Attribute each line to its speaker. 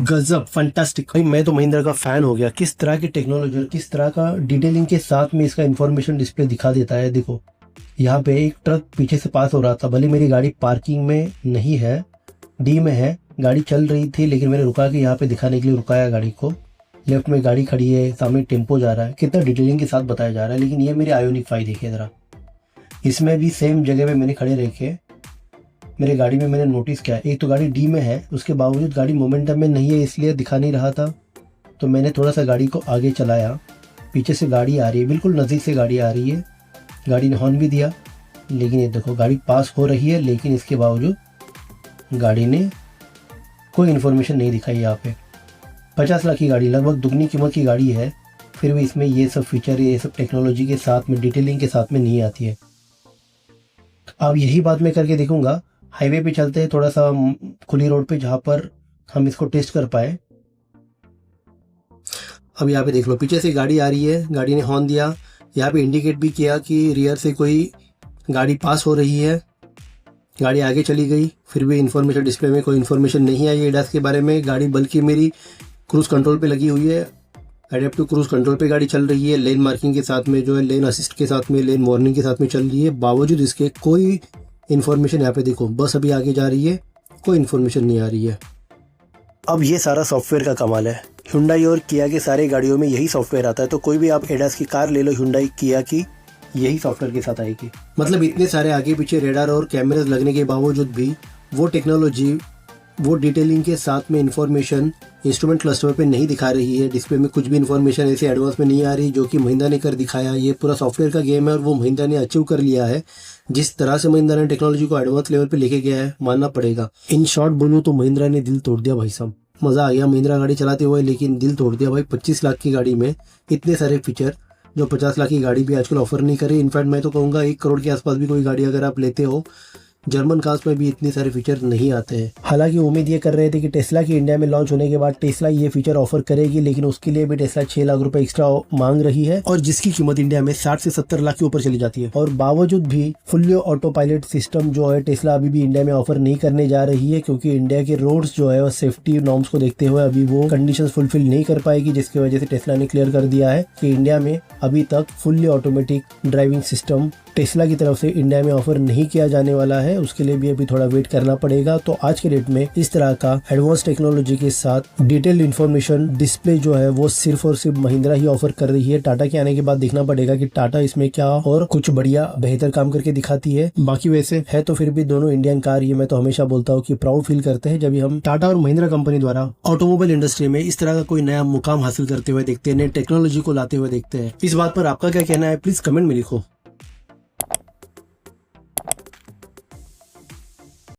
Speaker 1: गजब, फैंटास्टिक भाई, मैं तो महिंद्रा का फैन हो गया। किस तरह की टेक्नोलॉजी और किस तरह का डिटेलिंग के साथ में इसका इन्फॉर्मेशन डिस्प्ले दिखा देता है। देखो यहाँ पे एक ट्रक पीछे से पास हो रहा था, भले मेरी गाड़ी पार्किंग में नहीं है, डी में है, गाड़ी चल रही थी, लेकिन मैंने रुका के यहाँ पे दिखाने के लिए रुकाया गाड़ी को। लेफ्ट में गाड़ी खड़ी है, सामने टेम्पो जा रहा है, कितना डिटेलिंग के साथ बताया जा रहा है। लेकिन ये मेरे आयोनिक 5 देखिए ज़रा, इसमें भी सेम जगह पे मैंने खड़े रह के मेरे गाड़ी में मैंने नोटिस किया, एक तो गाड़ी डी में है, उसके बावजूद गाड़ी मोमेंटम में नहीं है, इसलिए दिखा नहीं रहा था। तो मैंने थोड़ा सा गाड़ी को आगे चलाया, पीछे से गाड़ी आ रही है, बिल्कुल नज़दीक से गाड़ी आ रही है, गाड़ी ने हॉर्न भी दिया, लेकिन ये देखो गाड़ी पास हो रही है, लेकिन इसके बावजूद गाड़ी ने कोई इन्फॉर्मेशन नहीं दिखाई। यहाँ पे 50 लाख की गाड़ी, लगभग दुगनी कीमत की गाड़ी है, फिर भी इसमें ये सब फीचर, ये सब टेक्नोलॉजी के साथ में, डिटेलिंग के साथ में नहीं आती है। अब यही बात मैं करके देखूंगा, हाईवे पे चलते हैं थोड़ा सा खुली रोड पे, जहाँ पर हम इसको टेस्ट कर पाए। अब यहाँ पे देख लो, पीछे से गाड़ी आ रही है, गाड़ी ने हॉर्न दिया, यहाँ पे इंडिकेट भी किया कि रियर से कोई गाड़ी पास हो रही है, गाड़ी आगे चली गई, फिर भी इन्फॉर्मेशन डिस्प्ले में कोई इन्फॉर्मेशन नहीं आई एडास के बारे में। गाड़ी बल्कि मेरी क्रूज कंट्रोल पे लगी हुई है, एडेप्टिव क्रूज कंट्रोल पे गाड़ी चल रही है, लेन मार्किंग के साथ में जो है, लेन असिस्ट के साथ में, लेन वार्निंग के साथ में चल रही है, बावजूद इसके कोई इन्फॉर्मेशन, यहाँ पे देखो बस अभी आगे जा रही है, कोई इन्फॉर्मेशन नहीं आ रही है। अब ये सारा सॉफ्टवेयर का कमाल है। Hyundai और किया के सारे गाड़ियों में यही सॉफ्टवेयर आता है, तो कोई भी आप एडास की कार ले लो Hyundai किया की, यही सॉफ्टवेयर के साथ आएगी। मतलब इतने सारे आगे पीछे रेडार और कैमरास लगने के बावजूद भी वो टेक्नोलॉजी, वो डिटेलिंग के साथ में इंफॉर्मेशन इंस्ट्रूमेंट क्लस्टर पे नहीं दिखा रही है। डिस्प्ले में कुछ भी इंफॉर्मेशन ऐसे एडवांस में नहीं आ रही, जो कि महिंद्रा ने कर दिखाया। ये पूरा सॉफ्टवेयर का गेम है और वो महिंद्रा ने अचीव कर लिया है। जिस तरह से महिंद्रा ने टेक्नोलॉजी को एडवांस लेवल पे लेके गया है, मानना पड़ेगा। इन शॉर्ट बोलूं तो महिंद्रा ने दिल तोड़ दिया भाई साहब, मजा आ गया महिंद्रा गाड़ी चलाते हुए, लेकिन दिल तोड़ दिया भाई। 25 लाख की गाड़ी में इतने सारे फीचर जो 50 लाख की गाड़ी भी आजकल ऑफर नहीं करे। इनफैक्ट मैं तो कहूँगा 1 करोड़ के आसपास भी कोई गाड़ी अगर आप लेते हो, जर्मन कार्स में भी इतने सारे फीचर नहीं आते हैं। हालांकि उम्मीद ये कर रहे थे कि टेस्ला की इंडिया में लॉन्च होने के बाद टेस्ला ये फीचर ऑफर करेगी, लेकिन उसके लिए भी टेस्ला 6 लाख रुपए एक्स्ट्रा मांग रही है, और जिसकी कीमत इंडिया में 60 से 70 लाख के ऊपर चली जाती है। और बावजूद भी फुल्ली ऑटो पायलट सिस्टम जो है टेस्ला अभी भी इंडिया में ऑफर नहीं करने जा रही है, क्योंकि इंडिया के रोड्स जो है और सेफ्टी नॉर्म्स को देखते हुए अभी वो कंडीशंस फुलफिल नहीं कर पाएगी, जिसकी वजह से टेस्ला ने क्लियर कर दिया है कि इंडिया में अभी तक fully automatic driving system Tesla की तरफ से इंडिया में ऑफर नहीं किया जाने वाला है। उसके लिए भी अभी थोड़ा वेट करना पड़ेगा। तो आज के डेट में इस तरह का एडवांस टेक्नोलॉजी के साथ डिटेल इन्फॉर्मेशन डिस्प्ले जो है वो सिर्फ और सिर्फ महिंद्रा ही ऑफर कर रही है। टाटा के आने के बाद देखना पड़ेगा कि टाटा इसमें क्या और कुछ बढ़िया बेहतर काम करके दिखाती है। बाकी वैसे है तो फिर भी दोनों इंडियन कार, ये मैं तो हमेशा बोलता हूँ कि प्राउड फील करते हैं जब हम टाटा और महिंद्रा कंपनी द्वारा ऑटोमोबाइल इंडस्ट्री में इस तरह का कोई नया मुकाम हासिल करते हुए देखते हैं, नई टेक्नोलॉजी को लाते हुए देखते हैं। इस बात पर आपका क्या कहना है, प्लीज कमेंट में लिखो।